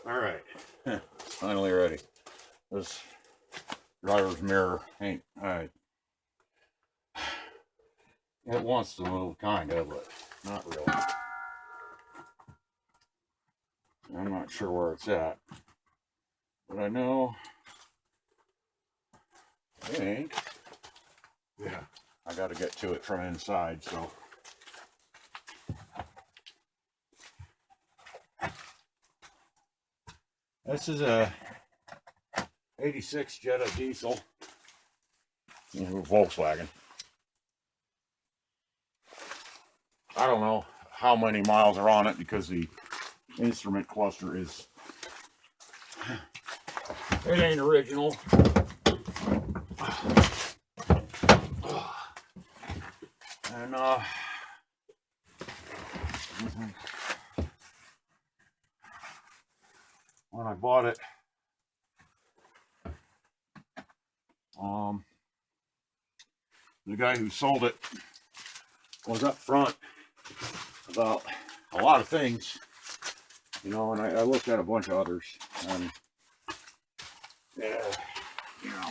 All right, finally ready. This driver's mirror ain't, it wants to move, kind of, but not really. I'm not sure where it's at, but I know it ain't. Yeah, I got to get to it from inside, so. This is a 86 Jetta diesel, Volkswagen. I don't know how many miles are on it because the instrument cluster is, it ain't original. And when I bought it, the guy who sold it was up front about a lot of things, you know, and I looked at a bunch of others, and yeah, you know,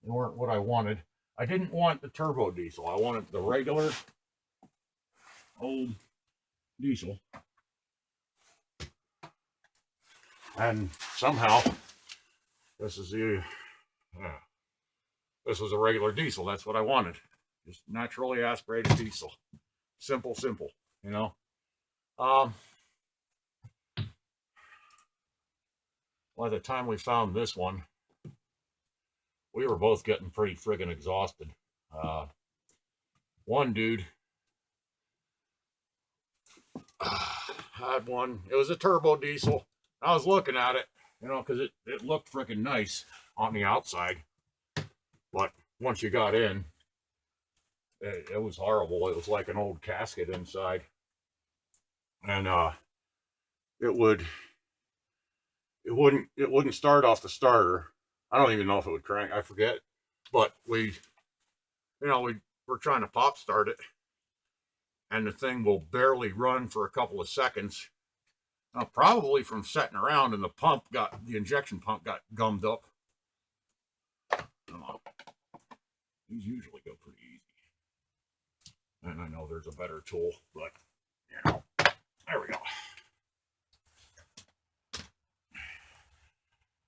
they weren't what I wanted. I didn't want the turbo diesel. I wanted the regular old diesel. And somehow this is this was a regular diesel. That's what I wanted. Just naturally aspirated diesel. Simple, you know. By the time we found this one, we were both getting pretty friggin' exhausted. One dude had one. It was a turbo diesel. I was looking at it, you know, because it looked freaking nice on the outside. But once you got in, it was horrible. It was like an old casket inside. And it wouldn't start off the starter. I don't even know if it would crank. I forget. But we're trying to pop start it, and the thing will barely run for a couple of seconds. Probably from setting around, and the injection pump got gummed up. These usually go pretty easy. And I know there's a better tool, but, you know, there we go.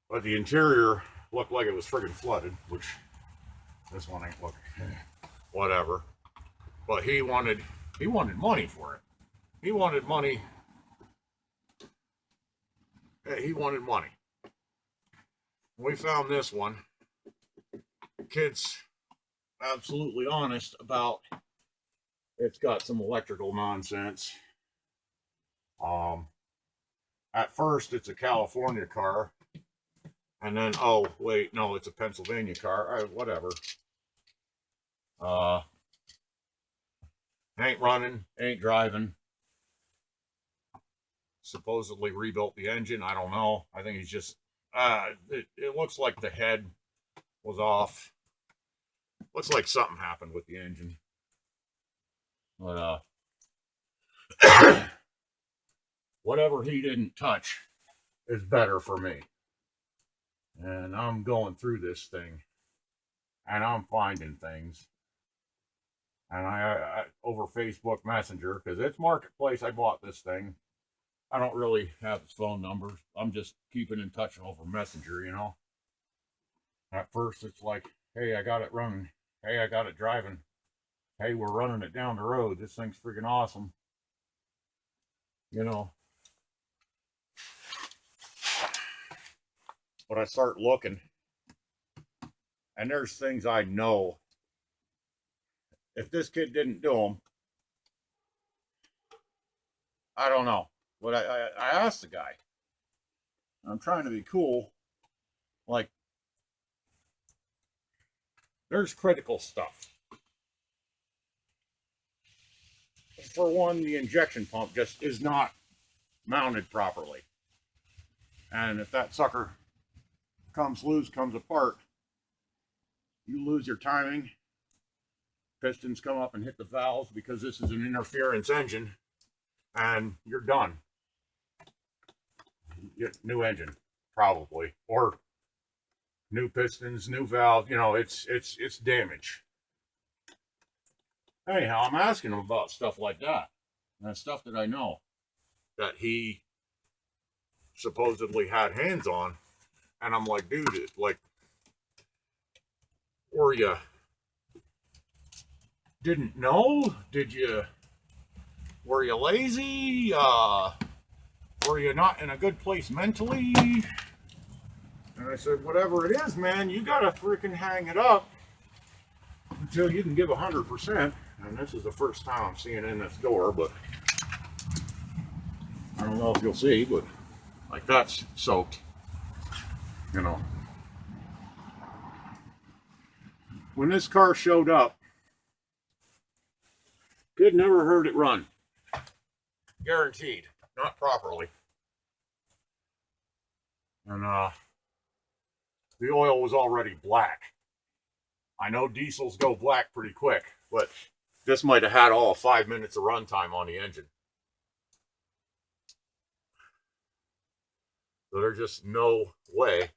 But the interior looked like it was friggin' flooded, which this one ain't looking. Whatever. But he wanted money for it. He wanted money. He wanted money. We found this one. The kid's absolutely honest about it's got some electrical nonsense. At first it's a California car, and then oh wait, no, it's a Pennsylvania car. Whatever. Ain't running, ain't driving. Supposedly rebuilt the engine. I don't know. I think he's just it looks like the head was off. Looks like something happened with the engine. But whatever he didn't touch is better for me. And I'm going through this thing, and I'm finding things. And I over Facebook Messenger, because it's Marketplace, I bought this thing. I don't really have his phone number. I'm just keeping in touch over Messenger, you know. At first, it's like, hey, I got it running. Hey, I got it driving. Hey, we're running it down the road. This thing's freaking awesome. You know. But I start looking, and there's things I know. If this kid didn't do them, I don't know. But I asked the guy. I'm trying to be cool. Like, there's critical stuff. For one, the injection pump just is not mounted properly. And if that sucker comes loose, comes apart, you lose your timing. Pistons come up and hit the valves because this is an interference engine, and you're done. new engine, probably, or new pistons, new valve. You know, it's damage. Anyhow, I'm asking him about stuff like that. And stuff that I know that he supposedly had hands on. And I'm like, dude, like, were you didn't know? Were you lazy? Were you not in a good place mentally? And I said, whatever it is, man, you gotta freaking hang it up until you can give 100%. And this is the first time I'm seeing in this door, but I don't know if you'll see, but like that's soaked, you know. When this car showed up, kid never heard it run. Guaranteed. Not properly. And the oil was already black. I know diesels go black pretty quick, but this might have had all 5 minutes of runtime on the engine. So there's just no way.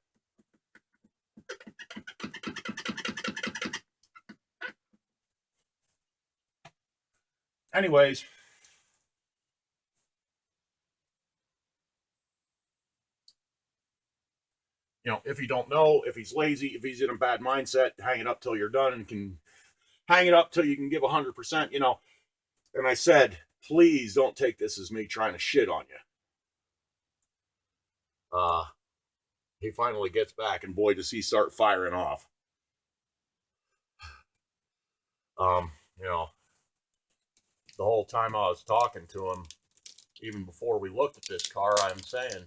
Anyways, you know, if you don't know, if he's lazy, if he's in a bad mindset, hang it up till you're done and can hang it up till you can give 100%, you know. And I said, please don't take this as me trying to shit on you. He finally gets back, and boy, does he start firing off. You know, the whole time I was talking to him, even before we looked at this car, I'm saying,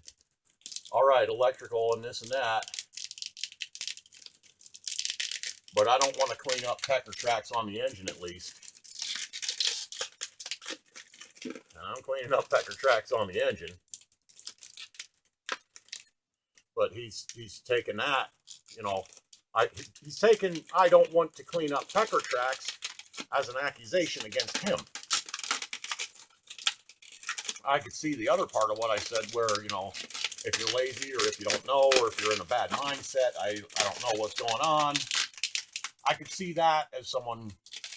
all right, electrical and this and that, but I don't want to clean up pecker tracks on the engine at least. And I'm cleaning up pecker tracks on the engine. But he's taken that, you know, he's taken I don't want to clean up pecker tracks as an accusation against him. I could see the other part of what I said where, you know, if you're lazy or if you don't know or if you're in a bad mindset, I don't know what's going on. I could see that as someone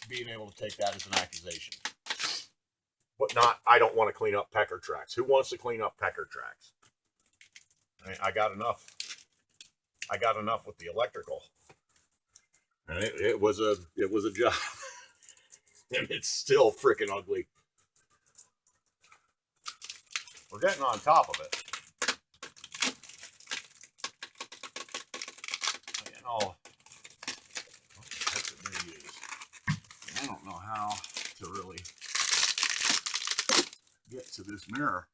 being able to take that as an accusation. But not, I don't want to clean up pecker tracks. Who wants to clean up pecker tracks? I got enough. I got enough with the electrical, and it was a job, and it's still freaking ugly. We're getting on top of it. You know, what the heck did they use? I don't know how to really get to this mirror.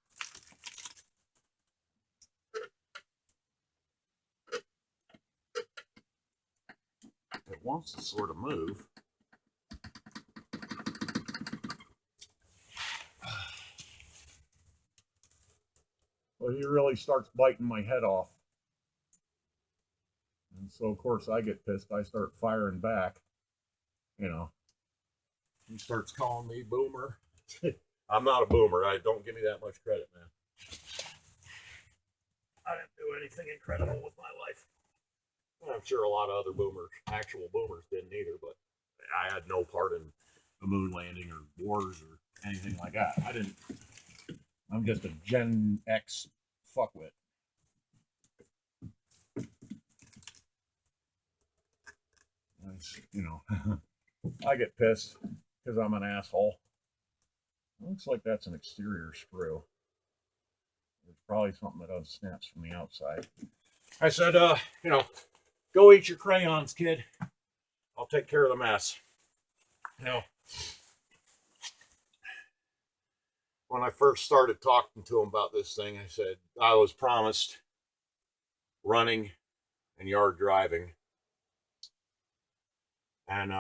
It wants to sort of move. Well, he really starts biting my head off. And so, of course, I get pissed. I start firing back. You know, he starts calling me boomer. I'm not a boomer. Don't give me that much credit, man. I didn't do anything incredible with my life. I'm sure a lot of other actual boomers didn't either, but I had no part in the moon landing or wars or anything like that. I'm just a Gen X fuckwit. You know, I get pissed because I'm an asshole. Looks like that's an exterior screw. It's probably something that unsnaps from the outside. I said, you know, go eat your crayons, kid. I'll take care of the mess. You know, when I first started talking to him about this thing, I said, I was promised running and yard driving. And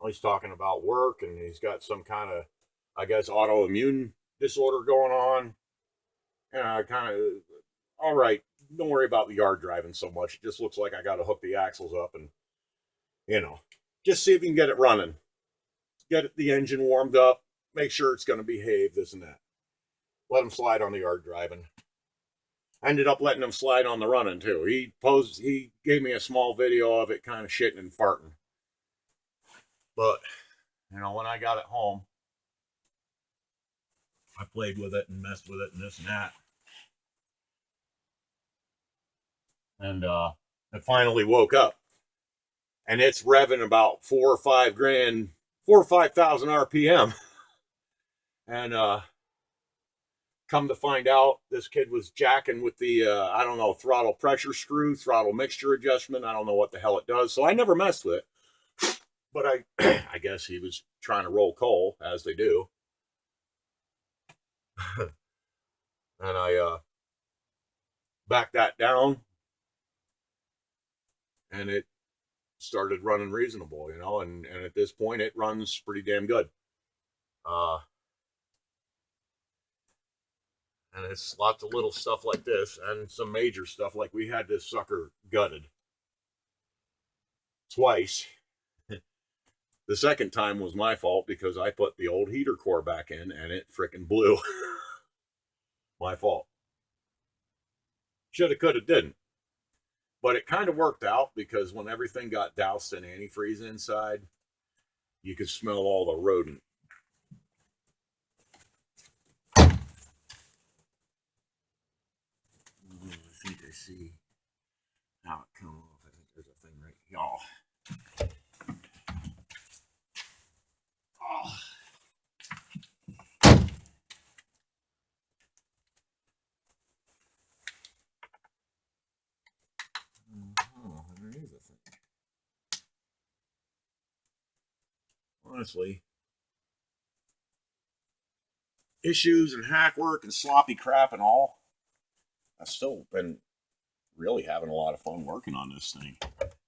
he's talking about work, and he's got some kind of, I guess, autoimmune disorder going on. And I kind of, all right, don't worry about the yard driving so much. It just looks like I got to hook the axles up and, you know, just see if you can get it running. Get the engine warmed up. Make sure it's going to behave, this and that. let him slide on the yard driving. I ended up letting him slide on the running too. He gave me a small video of it kind of shitting and farting. But, you know, when I got it home, I played with it and messed with it and this and that. And it finally woke up. And it's revving about 4,000 RPM. And come to find out, this kid was jacking with the, I don't know, throttle pressure screw, throttle mixture adjustment. I don't know what the hell it does. So I never messed with it. But I guess he was trying to roll coal, as they do. And I backed that down. And it started running reasonable, you know. And at this point, it runs pretty damn good. And it's lots of little stuff like this and some major stuff, like we had this sucker gutted twice. The second time was my fault because I put the old heater core back in and it frickin' blew. My fault. Shoulda, coulda, didn't. But it kind of worked out because when everything got doused in antifreeze inside, you could smell all the rodent. I think I see how it come off. I think there's a thing right here. Oh. Oh. Oh, there is a thing. Honestly, issues and hack work and sloppy crap and all, I've still been really having a lot of fun working on this thing.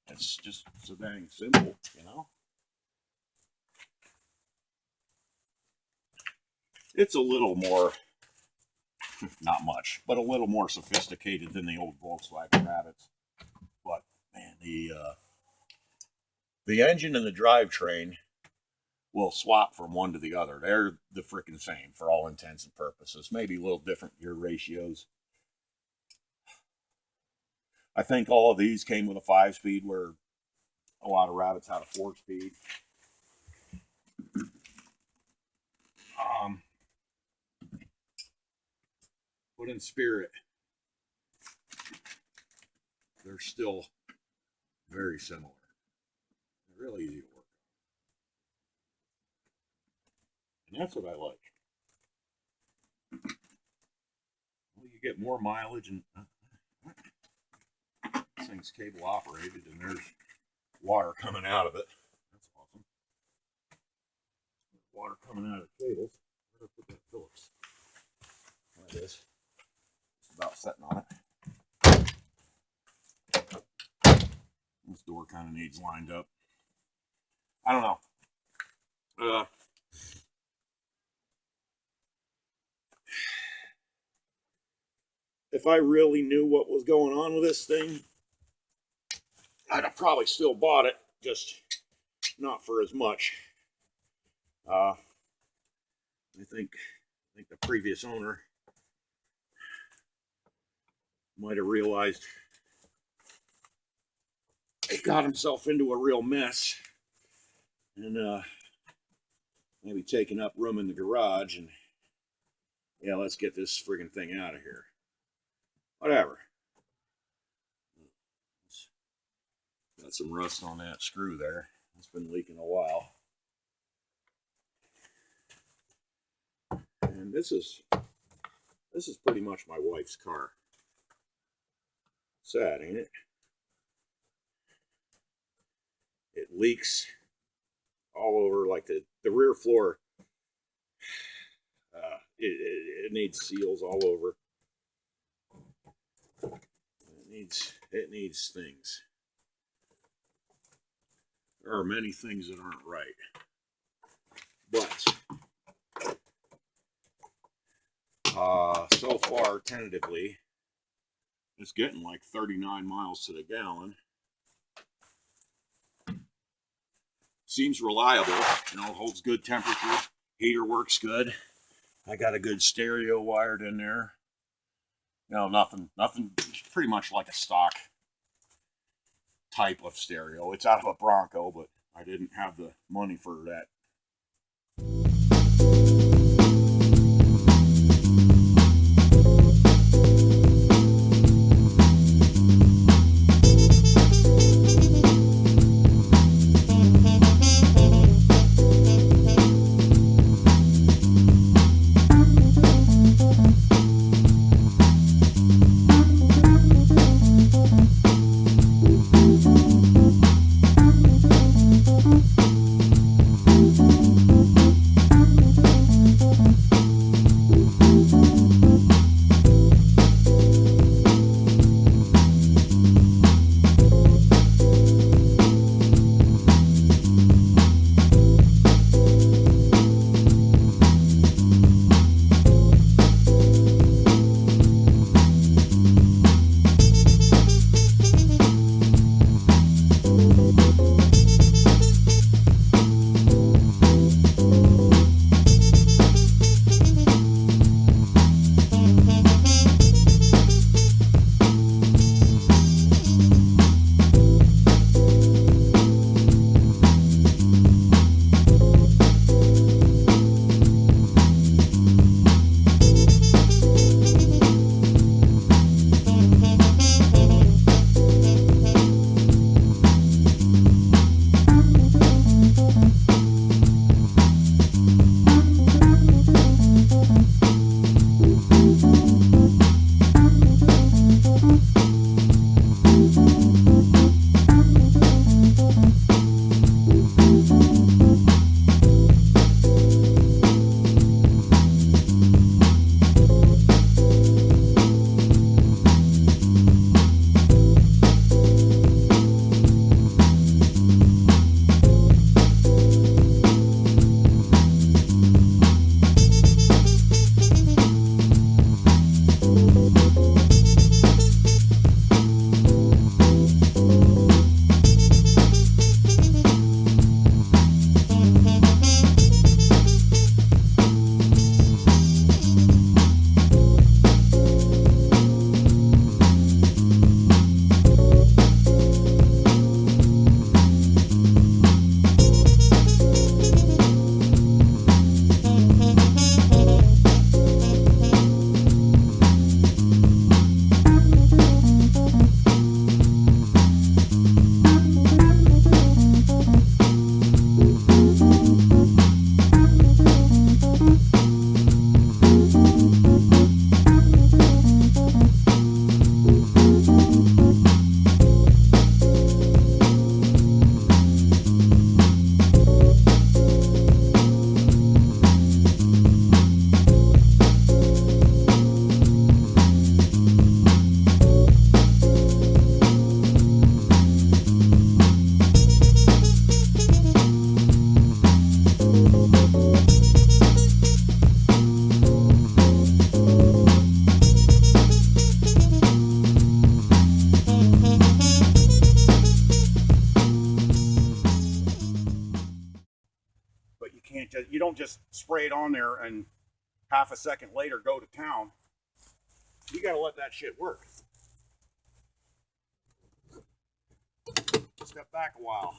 It's just so dang simple, you know? It's a little more, not much, but a little more sophisticated than the old Volkswagen Rabbits. But, man, the engine and the drivetrain will swap from one to the other. They're the freaking same for all intents and purposes. Maybe a little different gear ratios. I think all of these came with a 5-speed, where a lot of Rabbits had a 4-speed. But in spirit, they're still very similar. They're really easy to work on. And that's what I like. Well, you get more mileage, and this thing's cable operated, and there's water coming out of it. That's awesome. Water coming out of the cables. Where did I put that Phillips? There it is. It's about sitting on it. This door kind of needs lined up. I don't know. If I really knew what was going on with this thing, I'd have probably still bought it, just not for as much. I think the previous owner might have realized he got himself into a real mess, and maybe taking up room in the garage, and yeah, let's get this friggin' thing out of here. Whatever. Got some rust on that screw there. It's been leaking a while. And this is pretty much my wife's car. Sad, ain't it? It leaks all over, like the rear floor. It needs seals all over. It needs things. There are many things that aren't right. But so far, tentatively, it's getting like 39 miles to the gallon. Seems reliable, you know, holds good temperature. Heater works good. I got a good stereo wired in there. No, nothing, it's pretty much like a stock type of stereo. It's out of a Bronco, but I didn't have the money for that. You don't just spray it on there and half a second later go to town. You got to let that shit work. Step back a while.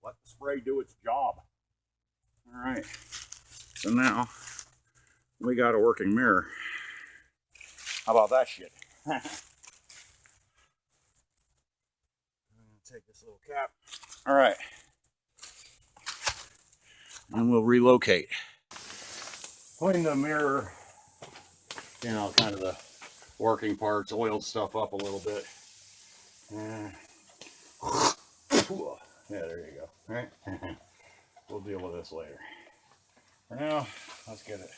Let the spray do its job. All right. So now we got a working mirror. How about that shit? Take this little cap. All right. And we'll relocate. Clean the mirror, you know, kind of the working parts, oiled stuff up a little bit. Yeah, there you go. All right. We'll deal with this later. For now, let's get it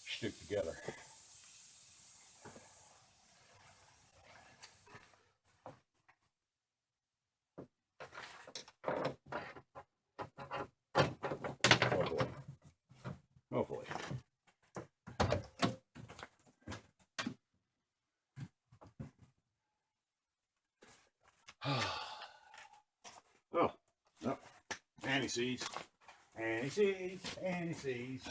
stick together. Hopefully. Oh, no. And he sees. And he sees. And he sees.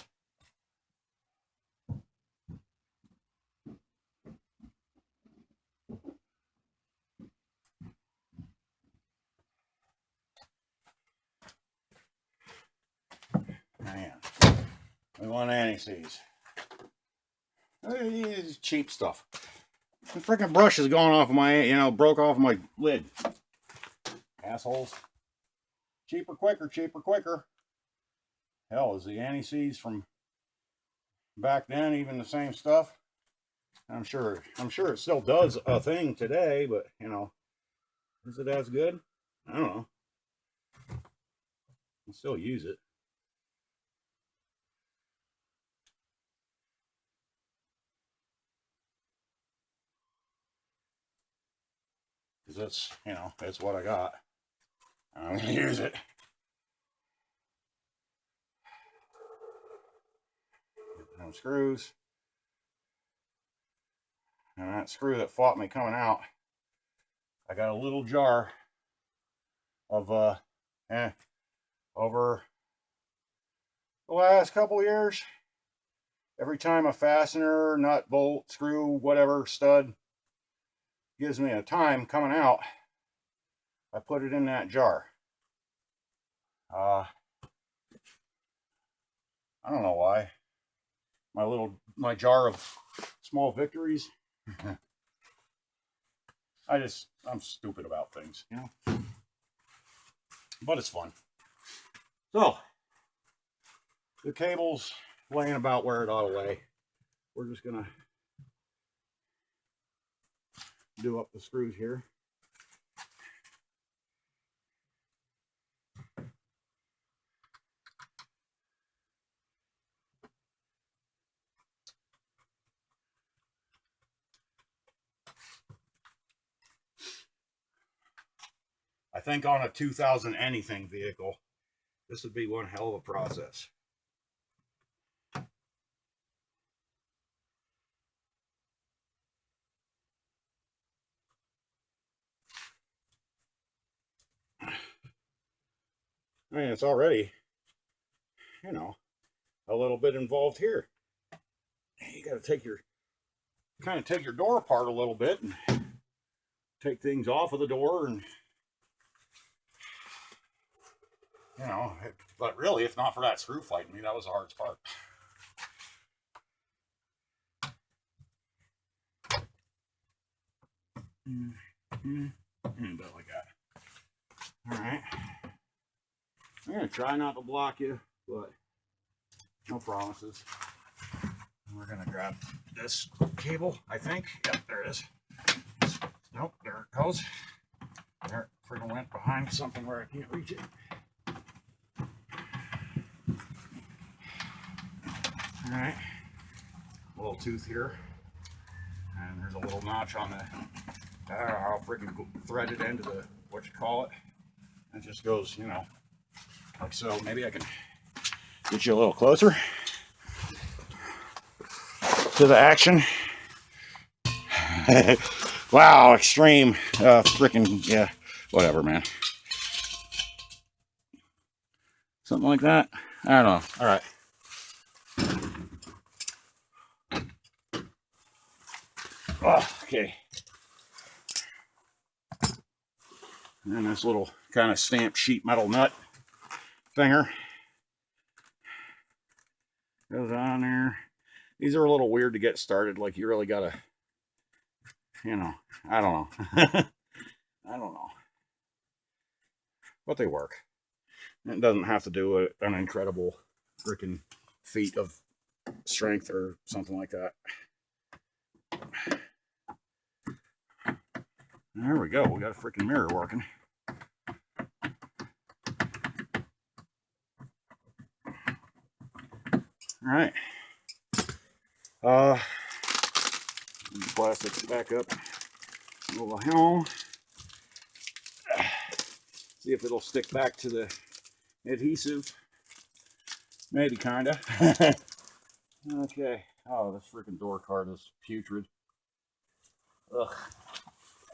We want anti-seize. It's cheap stuff. The freaking brush has gone off of my, broke off my lid. Assholes. Cheaper, quicker, cheaper, quicker. Hell, is the anti-seize from back then even the same stuff? I'm sure it still does a thing today, but is it as good? I don't know. I still use it. Because that's what I got. I'm gonna use it. Get them screws. And that screw that fought me coming out, I got a little jar of over the last couple years, every time a fastener, nut, bolt, screw, whatever, stud gives me a time coming out, I put it in that jar. I don't know why. My jar of small victories. I'm stupid about things, but it's fun. So the cable's laying about where it ought to lay. We're just gonna do up the screws here. I think on a 2000 anything vehicle, this would be one hell of a process. I mean, it's already, a little bit involved here. You got to kind of take your door apart a little bit and take things off of the door and, but really, if not for that screw fighting me, that was the hardest part. About like that. All right. I'm going to try not to block you, but no promises. We're going to grab this cable, I think. Yep, there it is. Nope, there it goes. There it freaking went behind something where I can't reach it. All right. Little tooth here. And there's a little notch on the, I don't know how freaking threaded into the, what you call it. It just goes, like so. Maybe I can get you a little closer to the action. Wow, extreme, freaking, yeah, whatever, man. Something like that. I don't know. All right. Oh, okay. And this little kind of stamped sheet metal nut thinger goes on there. These are a little weird to get started. Like you really gotta, I don't know. I don't know. But they work. It doesn't have to do an incredible freaking feat of strength or something like that. There we go. We got a freaking mirror working. All right. Plastics back up. Move the helm. See if it'll stick back to the adhesive. Maybe kinda. Okay. Oh, this freaking door card is putrid. Ugh.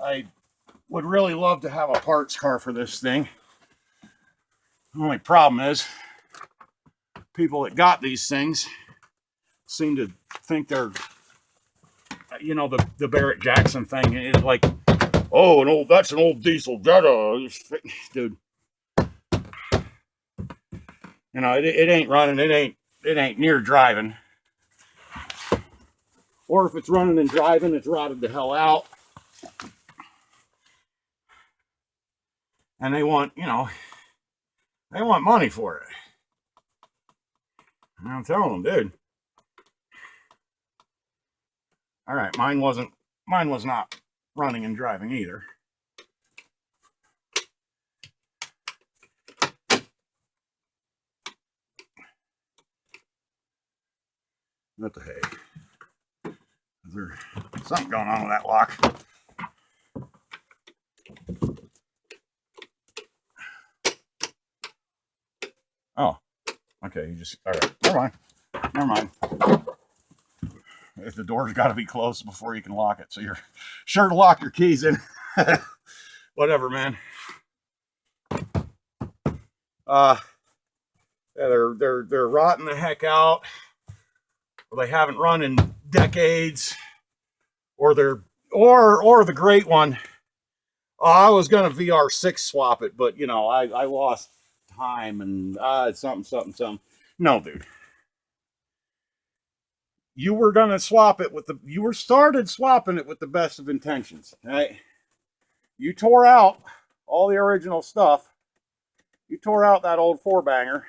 I would really love to have a parts car for this thing. The only problem is people that got these things seem to think they're, the Barrett Jackson thing is like, oh, that's an old diesel Jetta, dude. It ain't running. It ain't it ain't near driving. Or if it's running and driving, it's rotted the hell out. And they want, you know, they want money for it. And I'm telling them, dude. All right, mine was not running and driving either. What the hey? Is there something going on with that lock? Oh, okay. You just all right. Never mind. Never mind. If the door's got to be closed before you can lock it, so you're sure to lock your keys in. Whatever, man. Yeah, they're rotting the heck out. Or they haven't run in decades. Or the great one. Oh, I was gonna VR6 swap it, but you know, I lost time and something. No, dude. You were gonna swap it with you started swapping it with the best of intentions, right? You tore out all the original stuff. You tore out that old four banger.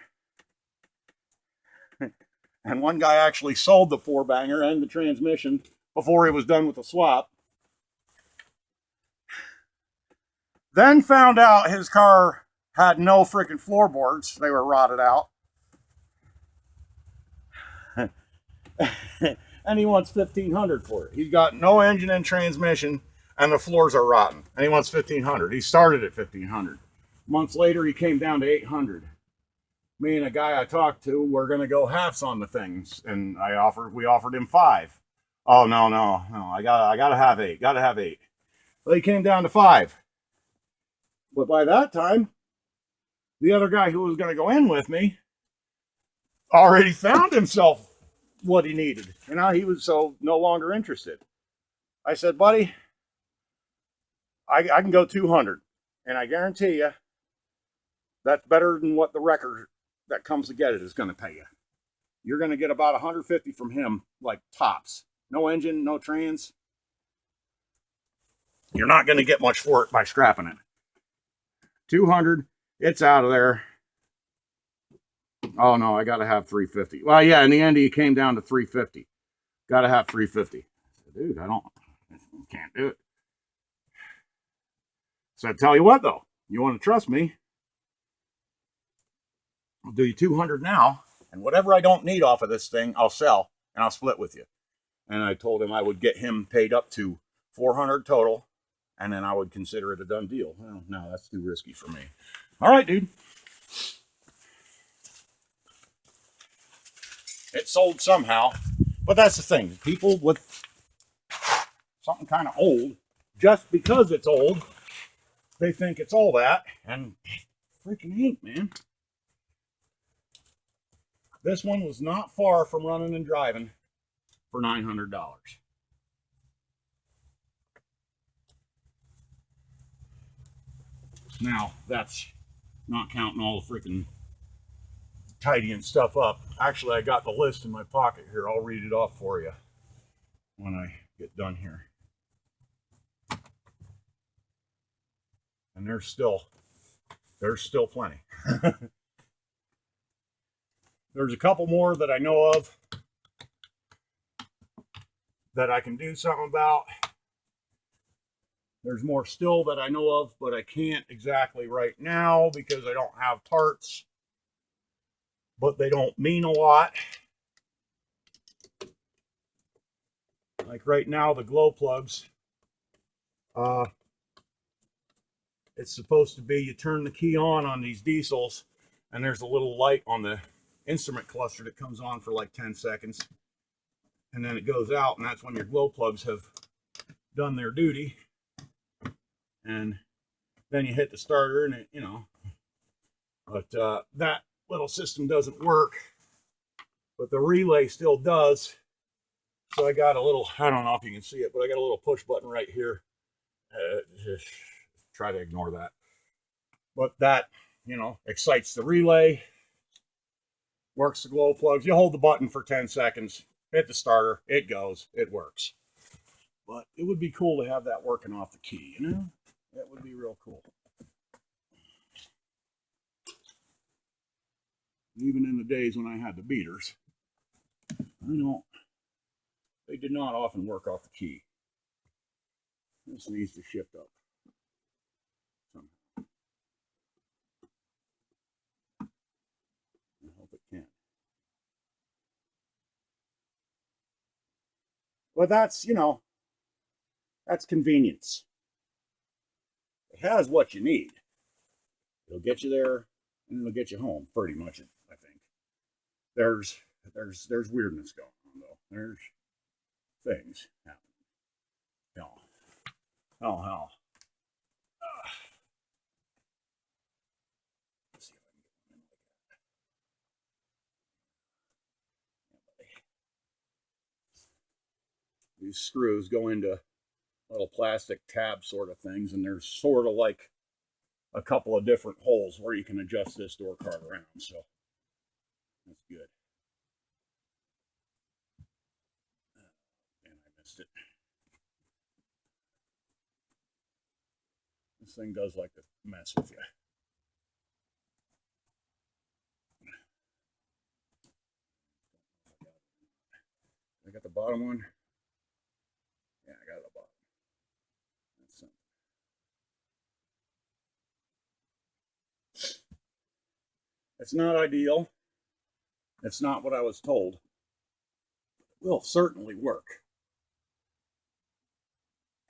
And one guy actually sold the four banger and the transmission before he was done with the swap. Then found out his car had no freaking floorboards. They were rotted out. And he wants $1,500 for it. He's got no engine and transmission, and the floors are rotten. And he wants $1,500. He started at $1,500. Months later, he came down to $800. Me and a guy I talked to were going to go halves on the things, and we offered him $5. Oh no, I gotta have $8. Gotta have $8. Well, he came down to $5. But by that time, the other guy who was going to go in with me already found himself what he needed. And now he was so no longer interested. I said, buddy, I can go 200. And I guarantee you, that's better than what the wrecker that comes to get it is going to pay you. You're going to get about 150 from him, like tops. No engine, no trans. You're not going to get much for it by scrapping it. 200, it's out of there. Oh no, I got to have 350. Well, yeah, in the end, he came down to 350. Got to have 350. I said, dude, can't do it. So I tell you what, though, you want to trust me? I'll do you 200 now, and whatever I don't need off of this thing, I'll sell and I'll split with you. And I told him I would get him paid up to 400 total, and then I would consider it a done deal. Well, no, that's too risky for me. All right, dude. It sold somehow, but that's the thing. People with something kind of old, just because it's old, they think it's all that, and freaking ain't, man. This one was not far from running and driving for $900. Now, that's not counting all the freaking tidying stuff up. Actually, I got the list in my pocket here. I'll read it off for you when I get done here. And there's still plenty. There's a couple more that I know of that I can do something about. There's more still that I know of, but I can't exactly right now because I don't have parts. But they don't mean a lot. Like right now, the glow plugs. It's supposed to be you turn the key on these diesels, and there's a little light on the instrument cluster that comes on for like 10 seconds. And then it goes out, and that's when your glow plugs have done their duty. And then you hit the starter, and it, but that little system doesn't work, but the relay still does. So I got a little, I don't know if you can see it, but I got a little push button right here. Just try to ignore that. But that, excites the relay. Works the glow plugs. You hold the button for 10 seconds, hit the starter, it goes, it works. But it would be cool to have that working off the key, you know? That would be real cool. Even in the days when I had the beaters, they did not often work off the key. This needs to shift up somehow. I hope it can. But that's, that's convenience. It has what you need. It'll get you there and it'll get you home, pretty much, I think. There's weirdness going on, though. There's things happening. Hell. Let's see if I can get one in like that. These screws go into little plastic tab sort of things, and there's sort of like a couple of different holes where you can adjust this door card around, so that's good. And I missed it. This thing does like to mess with you. I got the bottom one. Yeah, I got the bottom. That's something. It's not ideal. It's not what I was told. It will certainly work.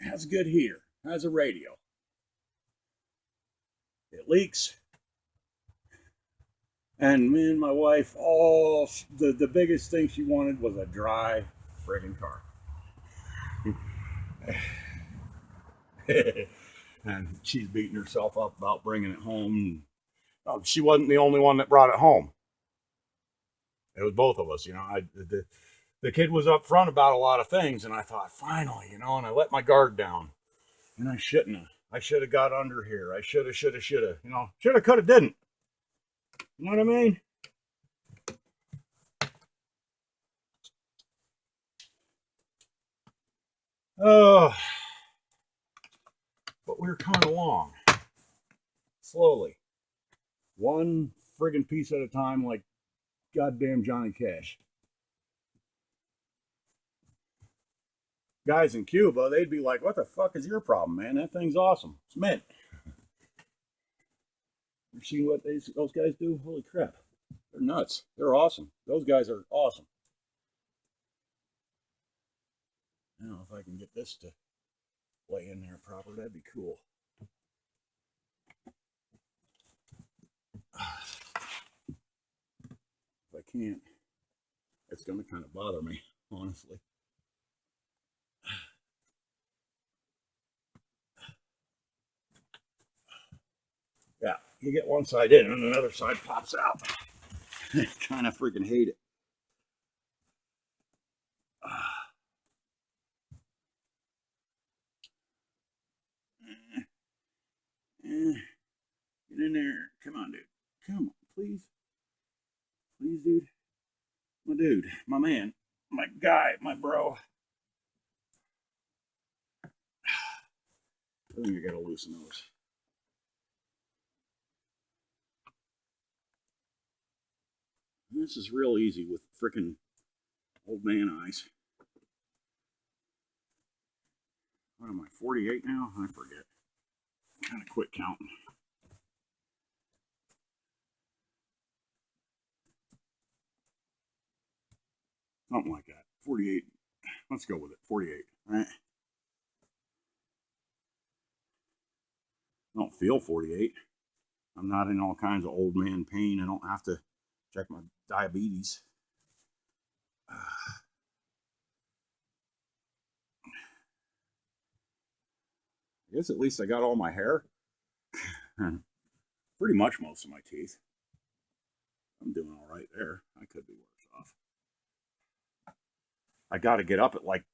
It has a good heater. It has a radio. It leaks. And me and my wife, the biggest thing she wanted was a dry friggin' car. And she's beating herself up about bringing it home. She wasn't the only one that brought it home. It was both of us, the kid was up front about a lot of things, and I thought, finally, and I let my guard down. And I shouldn't have. I should have got under here. I should have. Shoulda, coulda, didn't. You know what I mean? But we were coming along. Slowly. One friggin' piece at a time, like goddamn Johnny Cash. Guys in Cuba, they'd be like, what the fuck is your problem, man? That thing's awesome. It's mint. You seen what those guys do? Holy crap. They're nuts. They're awesome. Those guys are awesome. Now, if I can get this to lay in there proper, that'd be cool. If I can't, it's going to kind of bother me, honestly. Yeah, you get one side in and another side pops out. I kind of freaking hate it. Get in there. Come on, dude. Come on, please. Please, dude. My dude, my man, my guy, my bro. I think I gotta loosen those. This is real easy with frickin' old man eyes. What am I, 48 now? I forget. Kind of quit counting. Something like that. 48. Let's go with it. 48. All right. I don't feel 48. I'm not in all kinds of old man pain. I don't have to check my diabetes. I guess at least I got all my hair. Pretty much most of my teeth. I'm doing all right there. I could be worse off. I got to get up like,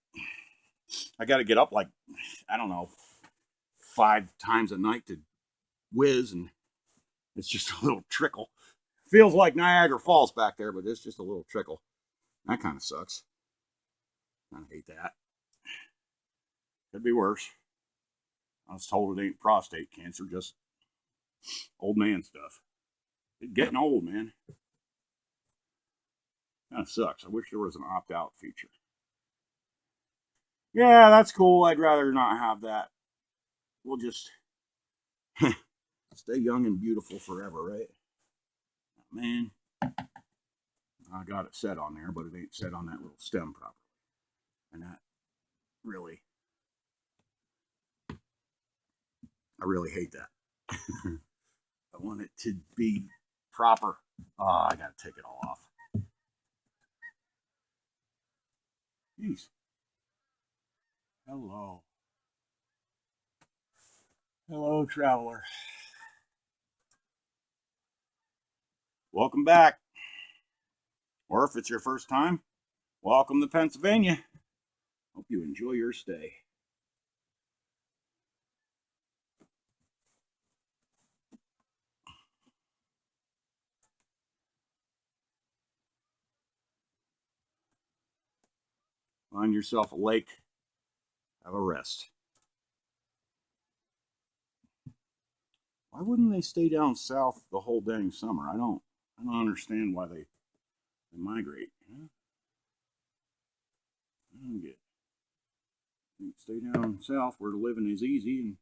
I don't know, 5 times a night to whiz, and it's just a little trickle. Feels like Niagara Falls back there, but it's just a little trickle. That kind of sucks. I hate that. Could be worse. I was told it ain't prostate cancer, just old man stuff. It's getting old, man. Kind of sucks. I wish there was an opt-out feature. Yeah, that's cool. I'd rather not have that. We'll just stay young and beautiful forever, right? Man, I got it set on there, but it ain't set on that little stem properly. And that really, I really hate that. I want it to be proper. Oh, I gotta take it all off. Jeez. Hello. Hello, traveler. Welcome back. Or if it's your first time, welcome to Pennsylvania. Hope you enjoy your stay. Find yourself a lake. Have a rest. Why wouldn't they stay down south the whole dang summer? I don't understand why they migrate. You know? I don't get it. Stay down south where the living is easy and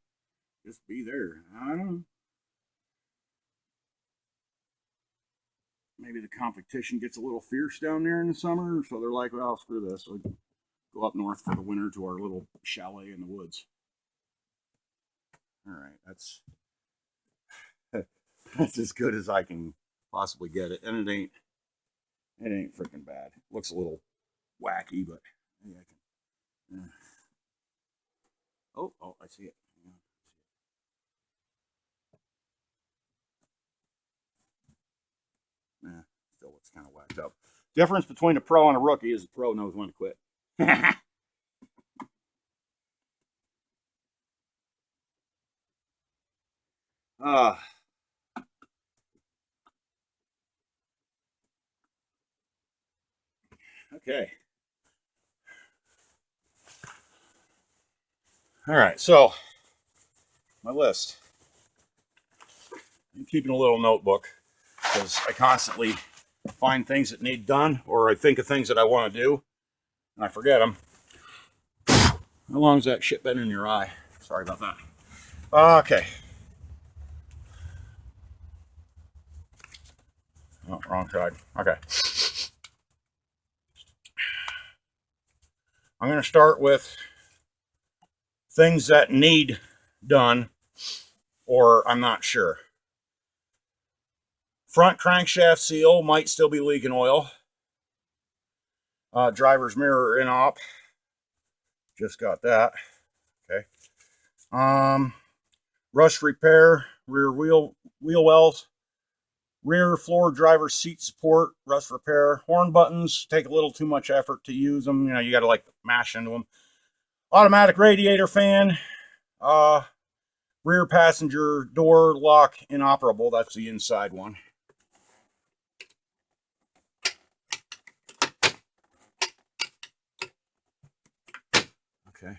just be there. I don't know. Maybe the competition gets a little fierce down there in the summer, so they're like, well, screw this. We'll go up north for the winter to our little chalet in the woods. All right, that's as good as I can possibly get it, and it ain't freaking bad. It looks a little wacky, but yeah, I can. Oh, I see it. Yeah, still looks kind of whacked up. Difference between a pro and a rookie is the pro knows when to quit. Okay. All right, so my list. I'm keeping a little notebook because I constantly find things that need done, or I think of things that I want to do, and I forget them. How long's that shit been in your eye? Sorry about that. Okay. Oh, wrong side. Okay. I'm going to start with things that need done, or I'm not sure. Front crankshaft seal might still be leaking oil. Driver's mirror in op. Just got that. Okay. Rust repair, rear wheel wells, rear floor driver seat support, rust repair. Horn buttons take a little too much effort to use them. You know, you got to like mash into them. Automatic radiator fan. Rear passenger door lock inoperable. That's the inside one. Okay.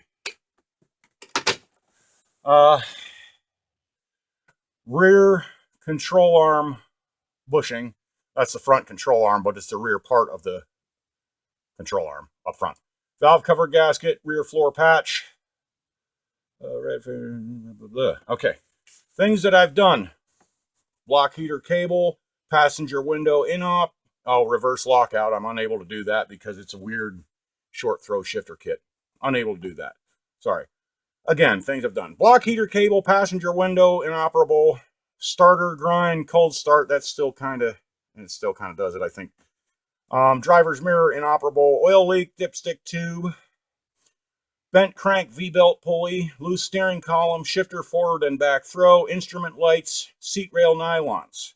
Rear control arm bushing. That's the front control arm, but it's the rear part of the control arm up front. Valve cover gasket, rear floor patch. Okay. Things that I've done. Block heater cable, passenger window in-op. Oh, reverse lockout. I'm unable to do that because it's a weird short throw shifter kit. Unable to do that. Sorry. Again, things I've done. Block heater cable, passenger window inoperable. Starter grind, cold start. That's still kind of, and it still kind of does it, I think. Driver's mirror inoperable. Oil leak, dipstick tube. Bent crank V-belt pulley, loose steering column, shifter forward and back throw, instrument lights, seat rail nylons.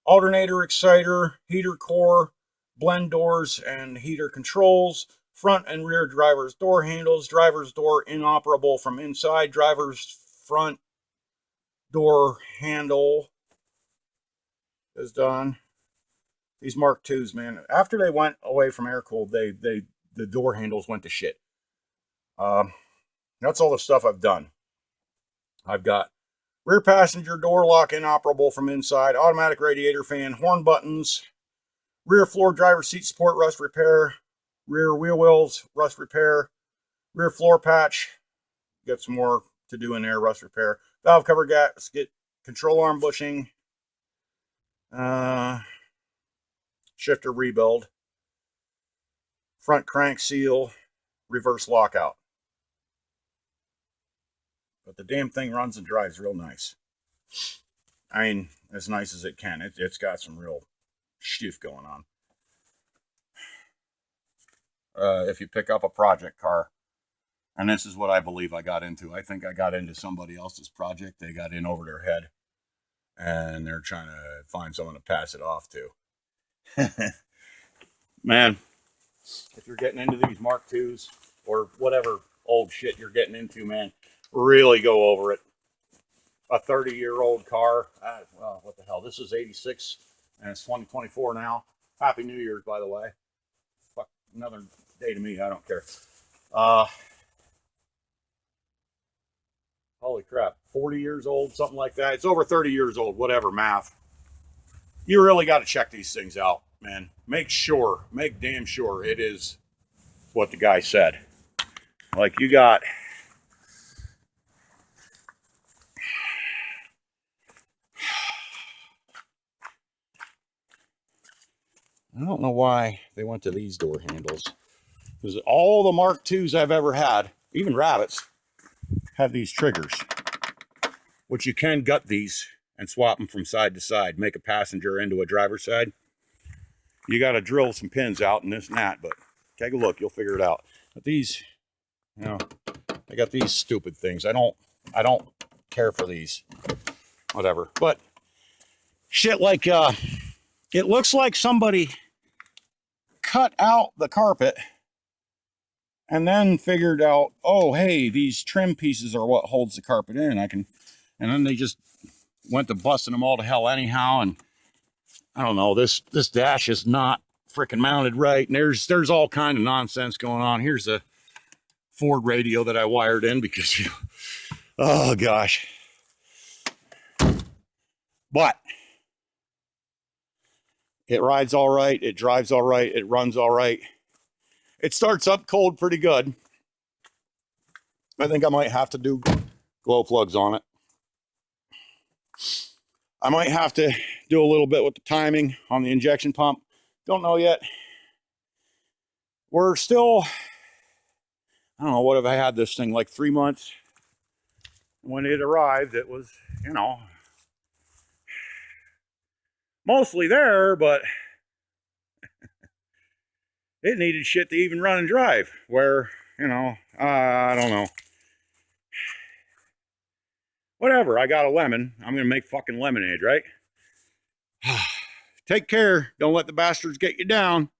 Alternator exciter, heater core, blend doors and heater controls, front and rear driver's door handles, driver's door inoperable from inside, driver's front door handle is done. These Mark IIs, man, after they went away from air cooled, the door handles went to shit. That's all the stuff I've done. I've got rear passenger door lock inoperable from inside, automatic radiator fan, horn buttons, rear floor driver seat support rust repair, rear wheel wells rust repair, rear floor patch, got some more to do in there, rust repair, valve cover gasket, control arm bushing, shifter rebuild, front crank seal, reverse lockout. But the damn thing runs and drives real nice. I mean, as nice as it can. It's got some real stiff going on. If you pick up a project car, and this is what I believe I got into. I think I got into somebody else's project. They got in over their head, and they're trying to find someone to pass it off to. Man, if you're getting into these Mark IIs or whatever old shit you're getting into, man, really go over it. A 30-year-old car. Well, what the hell? This is 86, and it's 2024 now. Happy New Year's, by the way. Fuck, another day to me. I don't care. Holy crap. 40 years old, something like that. It's over 30 years old, whatever, math. You really got to check these things out, man. Make damn sure it is what the guy said. Like, you got... I don't know why they went to these door handles. Because all the Mark IIs I've ever had, even Rabbits, have these triggers. Which you can gut these and swap them from side to side. Make a passenger into a driver's side. You got to drill some pins out and this and that. But take a look. You'll figure it out. But these, you know, I got these stupid things. I don't care for these. Whatever. But shit like, it looks like somebody cut out the carpet and then figured out, oh, hey, these trim pieces are what holds the carpet in. And then they just went to busting them all to hell anyhow. And I don't know, this dash is not freaking mounted right. And there's all kind of nonsense going on. Here's a Ford radio that I wired in because, oh gosh. But it rides all right. It drives all right. It runs all right. It starts up cold pretty good. I think I might have to do glow plugs on it. I might have to do a little bit with the timing on the injection pump. Don't know yet. We're still, I don't know, what have I had this thing, like 3 months? When it arrived, it was, you know, mostly there, but it needed shit to even run and drive. Where, you know, I don't know. Whatever, I got a lemon. I'm going to make fucking lemonade, right? Take care. Don't let the bastards get you down.